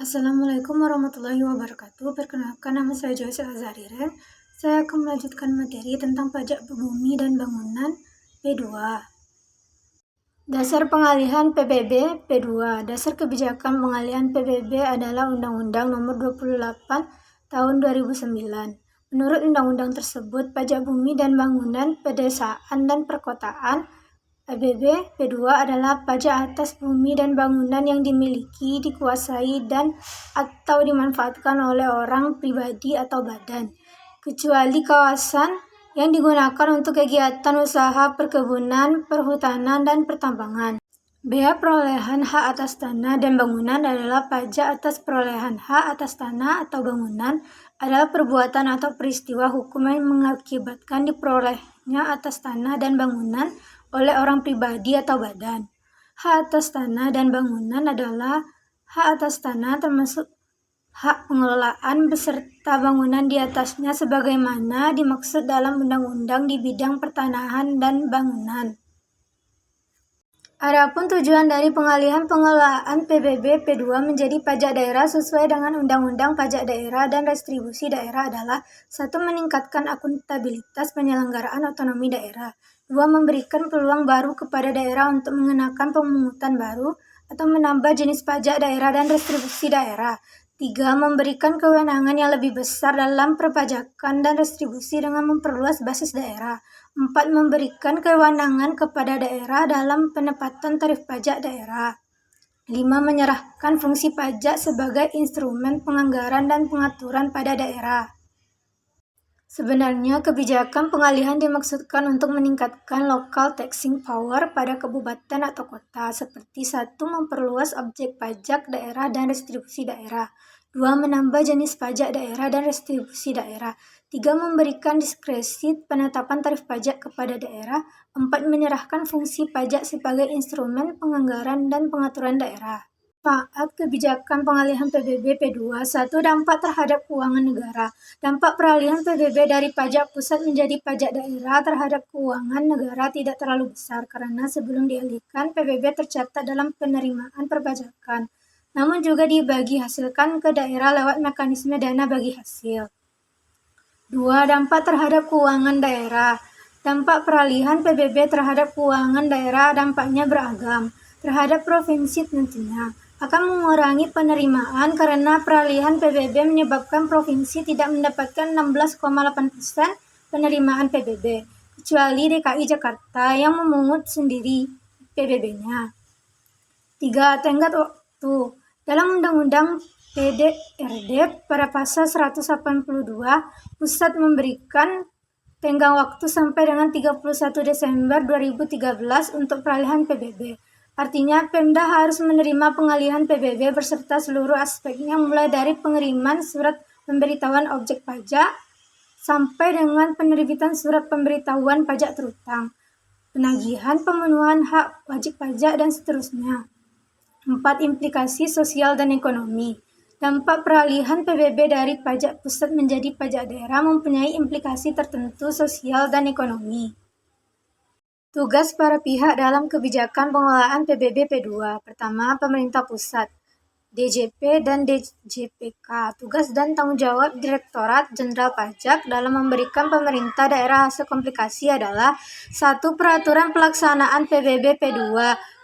Assalamualaikum warahmatullahi wabarakatuh. Perkenalkan, nama saya Joyce Azariren. Saya akan melanjutkan materi tentang pajak bumi dan bangunan P2. Dasar pengalihan PBB P2. Dasar kebijakan pengalihan PBB adalah Undang-Undang Nomor 28 Tahun 2009. Menurut undang-undang tersebut, pajak bumi dan bangunan pedesaan dan perkotaan PBB P2 adalah pajak atas bumi dan bangunan yang dimiliki, dikuasai, dan atau dimanfaatkan oleh orang pribadi atau badan, kecuali kawasan yang digunakan untuk kegiatan usaha perkebunan, perhutanan, dan pertambangan. Bea perolehan hak atas tanah dan bangunan adalah pajak atas perolehan hak atas tanah atau bangunan adalah perbuatan atau peristiwa hukum yang mengakibatkan diperolehnya atas tanah dan bangunan oleh orang pribadi atau badan. Hak atas tanah dan bangunan adalah hak atas tanah termasuk hak pengelolaan beserta bangunan di atasnya sebagaimana dimaksud dalam undang-undang di bidang pertanahan dan bangunan. Adapun tujuan dari pengalihan pengelolaan PBB P2 menjadi pajak daerah sesuai dengan Undang-Undang Pajak Daerah dan Restribusi Daerah adalah: 1. Meningkatkan akuntabilitas penyelenggaraan otonomi daerah. 2. Memberikan peluang baru kepada daerah untuk mengenakan pemungutan baru atau menambah jenis pajak daerah dan restribusi daerah. 3. Memberikan kewenangan yang lebih besar dalam perpajakan dan restribusi dengan memperluas basis daerah. 4. Memberikan kewenangan kepada daerah dalam penetapan tarif pajak daerah. 5. Menyerahkan fungsi pajak sebagai instrumen penganggaran dan pengaturan pada daerah. Sebenarnya, kebijakan pengalihan dimaksudkan untuk meningkatkan local taxing power pada kabupaten atau kota, seperti 1. Memperluas objek pajak daerah dan restribusi daerah. 2. Menambah jenis pajak daerah dan restribusi daerah. 3. Memberikan diskresi penetapan tarif pajak kepada daerah. 4. Menyerahkan fungsi pajak sebagai instrumen penganggaran dan pengaturan daerah. Manfaat kebijakan pengalihan PBB P2. 1. Dampak terhadap keuangan negara. Dampak peralihan PBB dari pajak pusat menjadi pajak daerah terhadap keuangan negara tidak terlalu besar karena sebelum dialihkan PBB tercatat dalam penerimaan perpajakan, namun juga dibagi hasilkan ke daerah lewat mekanisme dana bagi hasil. 2. Dampak terhadap keuangan daerah. Dampak peralihan PBB terhadap keuangan daerah dampaknya beragam. Terhadap provinsi tentunya akan mengurangi penerimaan karena peralihan PBB menyebabkan provinsi tidak mendapatkan 16,8% penerimaan PBB, kecuali DKI Jakarta yang memungut sendiri PBB-nya. 3. Tenggat waktu. Dalam Undang-Undang PDRD pada pasal 182, pusat memberikan tenggang waktu sampai dengan 31 Desember 2013 untuk peralihan PBB. Artinya, Pemda harus menerima pengalihan PBB beserta seluruh aspeknya mulai dari pengiriman surat pemberitahuan objek pajak sampai dengan penerbitan surat pemberitahuan pajak terutang, penagihan pemenuhan hak wajib pajak, dan seterusnya. 4. Implikasi sosial dan ekonomi. Dampak peralihan PBB dari pajak pusat menjadi pajak daerah mempunyai implikasi tertentu sosial dan ekonomi. Tugas para pihak dalam kebijakan pengelolaan PBB P2. Pertama, pemerintah pusat, DJP dan DJPK. Tugas dan tanggung jawab Direktorat Jenderal Pajak dalam memberikan pemerintah daerah hasil komplikasi adalah: 1. Peraturan pelaksanaan PBB P2.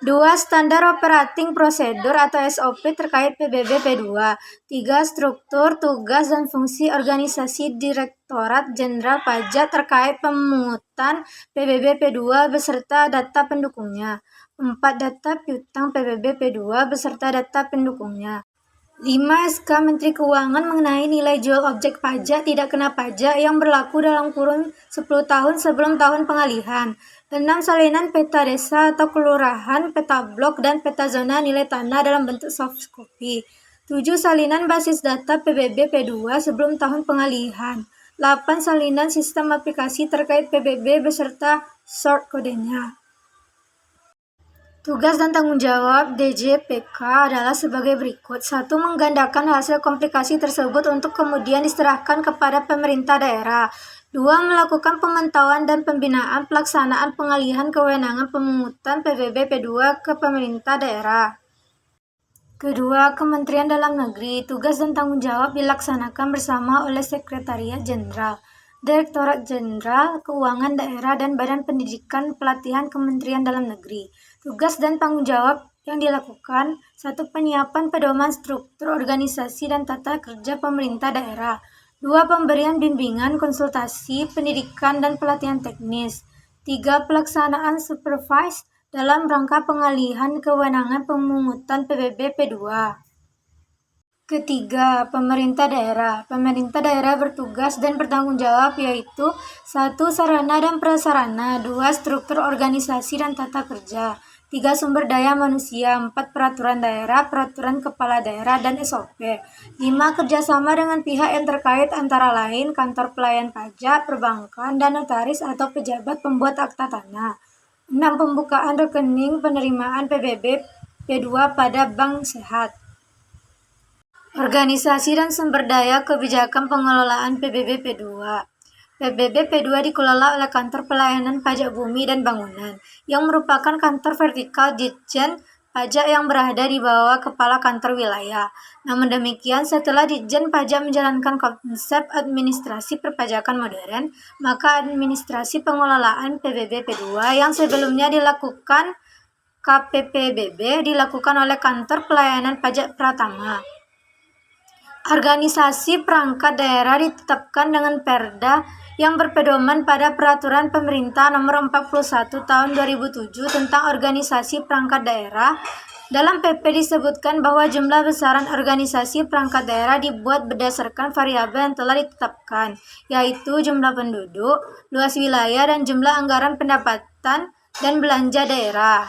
2. Standar operating prosedur atau SOP terkait PBB P2. 3. Struktur, tugas, dan fungsi organisasi Direktorat Jenderal Pajak terkait pemungutan PBB P2 beserta data pendukungnya. 4. Data piutang PBB P2 beserta data pendukungnya. 5. SK Menteri Keuangan mengenai nilai jual objek pajak tidak kena pajak yang berlaku dalam kurun 10 tahun sebelum tahun pengalihan. 6. Salinan peta desa atau kelurahan, peta blok, dan peta zona nilai tanah dalam bentuk soft copy. 7. Salinan basis data PBB P2 sebelum tahun pengalihan. 8. Salinan sistem aplikasi terkait PBB beserta short kodenya. Tugas dan tanggung jawab DJPK adalah sebagai berikut. 1. Menggandakan hasil komplikasi tersebut untuk kemudian diserahkan kepada pemerintah daerah. 2. Melakukan pemantauan dan pembinaan pelaksanaan pengalihan kewenangan pemungutan PBB P2 ke pemerintah daerah. Kedua, Kementerian Dalam Negeri, tugas dan tanggung jawab dilaksanakan bersama oleh Sekretariat Jenderal, Direktorat Jenderal Keuangan Daerah dan Badan Pendidikan Pelatihan Kementerian Dalam Negeri. Tugas dan tanggung jawab yang dilakukan: 1. Penyiapan pedoman struktur organisasi dan tata kerja pemerintah daerah. 2. Pemberian bimbingan, konsultasi, pendidikan, dan pelatihan teknis. 3. Pelaksanaan supervise dalam rangka pengalihan kewenangan pemungutan PBB P2. Ketiga, pemerintah daerah. Pemerintah daerah bertugas dan bertanggung jawab yaitu: 1. Sarana dan prasarana. 2. Struktur organisasi dan tata kerja. 3. Sumber daya manusia. 4. Peraturan daerah, peraturan kepala daerah, dan SOP. 5. Kerjasama dengan pihak yang terkait antara lain kantor pelayan pajak, perbankan, dan notaris atau pejabat pembuat akta tanah. 6. Pembukaan rekening penerimaan PBB P2 pada Bank Sehat. Organisasi dan sumber daya kebijakan pengelolaan PBB P2. PBB P2 dikelola oleh Kantor Pelayanan Pajak Bumi dan Bangunan, yang merupakan kantor vertikal Ditjen Pajak yang berada di bawah Kepala Kantor Wilayah. Namun demikian, setelah Ditjen Pajak menjalankan konsep administrasi perpajakan modern, maka administrasi pengelolaan PBB P2 yang sebelumnya dilakukan KPPBB dilakukan oleh Kantor Pelayanan Pajak Pratama. Organisasi perangkat daerah ditetapkan dengan Perda yang berpedoman pada Peraturan Pemerintah Nomor 41 Tahun 2007 tentang Organisasi Perangkat Daerah. Dalam PP disebutkan bahwa jumlah besaran organisasi perangkat daerah dibuat berdasarkan variabel yang telah ditetapkan, yaitu jumlah penduduk, luas wilayah, dan jumlah anggaran pendapatan dan belanja daerah.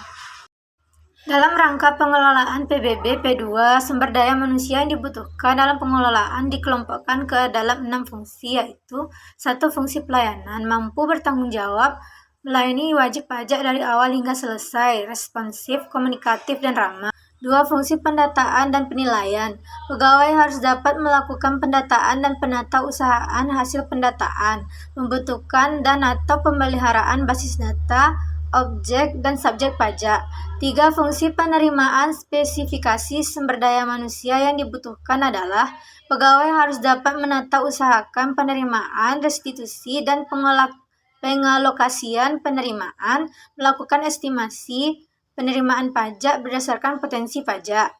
Dalam rangka pengelolaan PBB P2, sumber daya manusia yang dibutuhkan dalam pengelolaan dikelompokkan ke dalam 6 fungsi, yaitu: 1. Fungsi pelayanan, mampu bertanggung jawab, melayani wajib pajak dari awal hingga selesai, responsif, komunikatif, dan ramah. 2. Fungsi pendataan dan penilaian, pegawai harus dapat melakukan pendataan dan penatausahaan hasil pendataan, membutuhkan dan atau pemeliharaan basis data, objek, dan subjek pajak. 3. Fungsi penerimaan, spesifikasi sumber daya manusia yang dibutuhkan adalah: pegawai harus dapat menatausahakan penerimaan, restitusi, dan pengalokasian penerimaan, melakukan estimasi penerimaan pajak berdasarkan potensi pajak.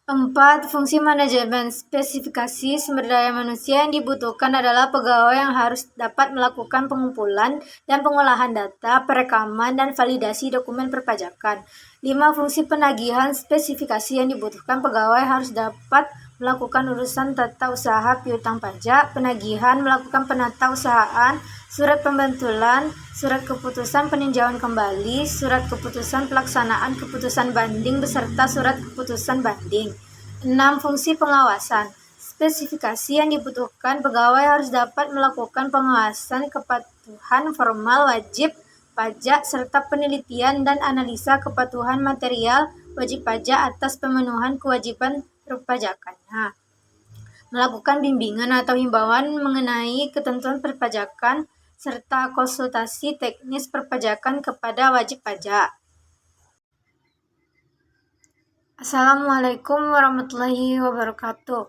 4. Fungsi manajemen, spesifikasi sumber daya manusia yang dibutuhkan adalah pegawai yang harus dapat melakukan pengumpulan dan pengolahan data, perekaman, dan validasi dokumen perpajakan. 5. Fungsi penagihan, spesifikasi yang dibutuhkan pegawai harus dapat melakukan urusan tata usaha piutang pajak, penagihan, melakukan penatausahaan, surat pembetulan, surat keputusan peninjauan kembali, surat keputusan pelaksanaan keputusan banding beserta surat keputusan banding. 6. Fungsi pengawasan, spesifikasi yang dibutuhkan pegawai harus dapat melakukan pengawasan kepatuhan formal wajib pajak serta penelitian dan analisa kepatuhan material wajib pajak atas pemenuhan kewajiban perpajakannya. Melakukan bimbingan atau himbauan mengenai ketentuan perpajakan serta konsultasi teknis perpajakan kepada wajib pajak. Assalamualaikum warahmatullahi wabarakatuh.